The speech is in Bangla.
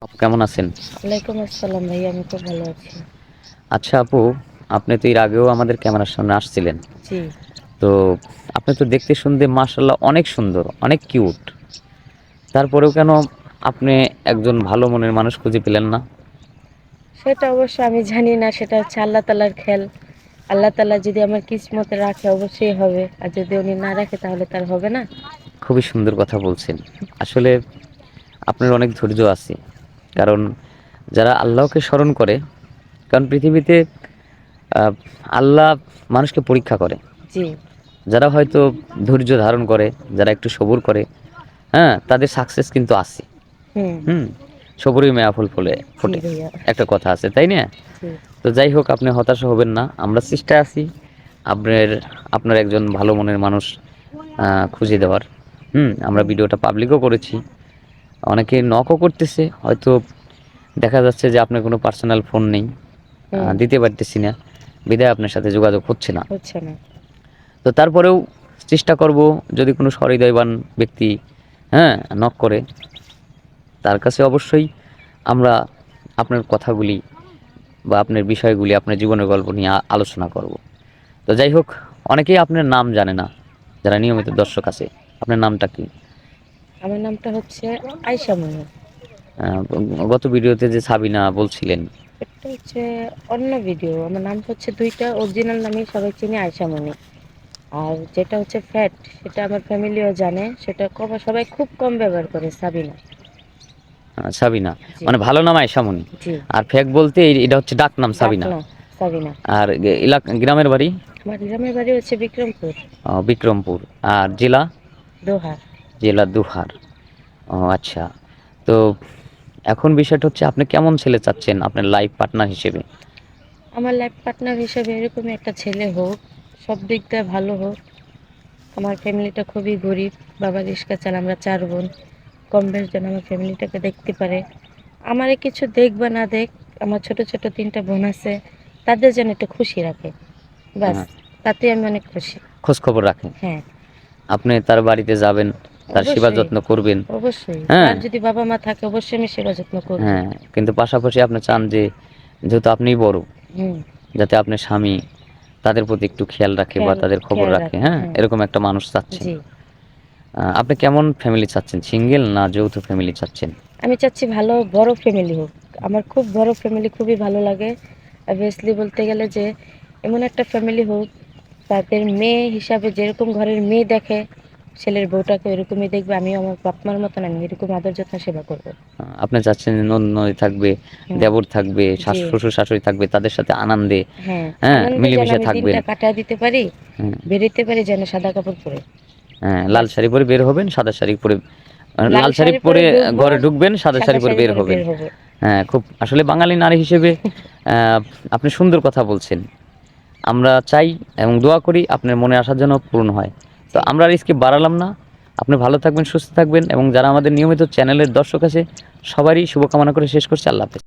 আপু কেমন আছেন? ওয়ালাইকুম আসসালাম ভাইয়া, আমি খুব ভালো আছি। আচ্ছা আপু, আপনি তো এর আগেও আমাদের ক্যামেরার সামনে আসছিলেন। জি। তো আপনি তো দেখতে শুনতে মাশাআল্লাহ অনেক সুন্দর, অনেক কিউট। তারপরেও কেন আপনি একজন ভালো মনের মানুষ খুঁজে পেলেন না? সেটা অবশ্য আমি জানি না, সেটা হচ্ছে আল্লাহ তাআলার খেল। আল্লাহ তাআলা যদি আমার কিসমতে রাখে অবশ্যই হবে। আর যদি উনি না রাখে তাহলে তার হবে না। খুবই সুন্দর কথা বলছেন। আসলে আপনার অনেক ধৈর্য আছে। কারণ যারা আল্লাহকে স্মরণ করে, কারণ পৃথিবীতে আ আল্লাহ মানুষকে পরীক্ষা করে। জি। যারা হয়তো ধৈর্য ধারণ করে, যারা একটু সবুর করে, হ্যাঁ? তাদের সাকসেস কিন্তু আছে। হুম। হুম? সবুরের মেয়া ফুল ফলে জি ফোটে। ভাইয়া। একটা কথা আছে, তাই না? জি। তো যাই হোক আপনি হতাশা হবেন না। আমরা চেষ্টায় আছি আপনার আপনার একজন ভালো মনের মানুষ খুঁজে দেওয়ার। আমরা হুম। ভিডিওটা পাবলিকও করেছি। অনেকে নকও করতেছে। হয়তো দেখা যাচ্ছে যে আপনার কোনো পার্সোনাল ফোন নেই। হুম। দিতে পারতেছি না। বিধায় আপনার সাথে যোগাযোগ হচ্ছে না। হচ্ছে না। তো তারপরেও চেষ্টা করব যদি কোনো সহৃদয়বান ব্যক্তি, হ্যাঁ, নক করে তার কাছে অবশ্যই আমরা আপনার কথাগুলি বা আপনার বিষয়গুলি, আপনার জীবনের গল্প নিয়ে আলোচনা করব। তো যাই হোক, অনেকেই আপনার নাম জানে না, যারা নিয়মিত দর্শক আছে। আপনার নামটা কি? আমার নামটা হচ্ছে আয়েশা মনি। আ গত ভিডিওতে যে সাবিনা বলছিলেন। এটা হচ্ছে অন্য ভিডিও। আমার নাম হচ্ছে ২ টা, অরিজিনাল নামেই সবাই চিনে আয়েশা মনি। আর যেটা হচ্ছে ফ্যাট, সেটা আমার ফ্যামিলিও জানে। সেটা সবাই খুব কম ব্যবহার করে, সাবিনা। সাবিনা। জি। মানে ভালো নাম আয়েশামণি। জি। আর ফেক বলতে এটা হচ্ছে ডাকনাম সাবিনা। ডাকনাম সাবিনা। আর গ্রামের বাড়ি? আমার গ্রামের বাড়ি হচ্ছে বিক্রমপুর। বিক্রমপুর। আর জেলা? দোহার। জেলা দোহার। ও আচ্ছা। তো এখন বিষয়টা হচ্ছে আপনি কেমন ছেলে চাচ্ছেন আপনার লাইফ পার্টনার হিসেবে? আমার লাইফ পার্টনার হিসেবে এরকমই একটা ছেলে হোক, সব দিক দিয়ে ভালো হোক। আমার ফ্যামিলিটা খুবই গরিব, বাবা রিক্সা চালায়, আমরা ৪ বোন। কম বেশ যেন আমার ফ্যামিলিটাকে দেখতে পারে। আমারে কিছু দেখ বা না দেখ, আমার ছোট ছোট ৩ টা বোন আছে, তাদের যেন একটু খুশি রাখে। আ ব্যাস, তাতেই আমি অনেক খুশি। খোঁজ খবর রাখেন। হ্যাঁ। আপনি তার বাড়িতে যাবেন, তার সেবা অবশ্যই। যত্ন করবেন। অবশ্যই হ্যাঁ? তার যদি বাবা মা থাকে অবশ্যই আমি সেবা যত্ন করব। হ্যাঁ, কিন্তু পাশাপাশি আপনি চান যে যেহেতু আপনিই বড়, হুম। যাতে আপনার স্বামী তাদের প্রতি একটু খেয়াল রাখে বা তাদের খবর খেয়াল রাখে, রাখে, হ্যাঁ? হ্যাঁ। এরকম একটা মানুষ চাচ্ছেন। জি। আপনি কেমন ফ্যামিলি চাচ্ছেন? সিঙ্গেল না যৌথ ফ্যামিলি চাচ্ছেন? আমি চাচ্ছি ভালো বড় ফ্যামিলি হোক। আমার খুব বড় ফ্যামিলি খুবই ভালো লাগে। অবভিয়াসলি বলতে গেলে যে এমন একটা ফ্যামিলি হোক, তাদের মেয়ে হিসাবে যেরকম ঘরের মেয়ে দেখে, ছেলের বউটাকে ওইরকমই দেখবে। আমিও আমার বাপ-মার মতন আমি এরকম আদর যত্ন সেবা করব। আপনি চাচ্ছেন যে ননদ-ননদী থাকবে, হুম। দেবর থাকবে, জি। শ্বশুর-শাশুড়ি থাকবে, তাদের সাথে আনন্দে, হ্যাঁ, হ্যাঁ, আনন্দে যেন মিলেমিশে আমি থাকবেন। দিনটা কাটায় দিতে পারি, হ্যাঁ, বেরোতে পারি যেন সাদা কাপড় পরে। হ্যাঁ, লাল ব্যাস। শাড়ি পরে বের হবেন, সাদা শাড়ি পরে লাল লাল শাড়ি শাড়ি পরে পরে ঢুকবো, ঘরে ঢুকবেন, সাদা সাদা শাড়ি পরে শাড়ি বের পরে হবেন। বের হব। হ্যাঁ, খুব আসলে বাঙালি নারী হিসেবে আপনি সুন্দর কথা বলছেন। আমরা চাই এবং দোয়া করি আপনার মনের আশা যেন পূরণ হয়। তো জি। আমরা আর স্কিপ বাড়ালাম না। আপনি ভালো থাকবেন, সুস্থ থাকবেন এবং যারা আমাদের নিয়মিত চ্যানেলের দর্শক আছে সবারই শুভকামনা করে শেষ করছি। আল্লাহ হাফেজ।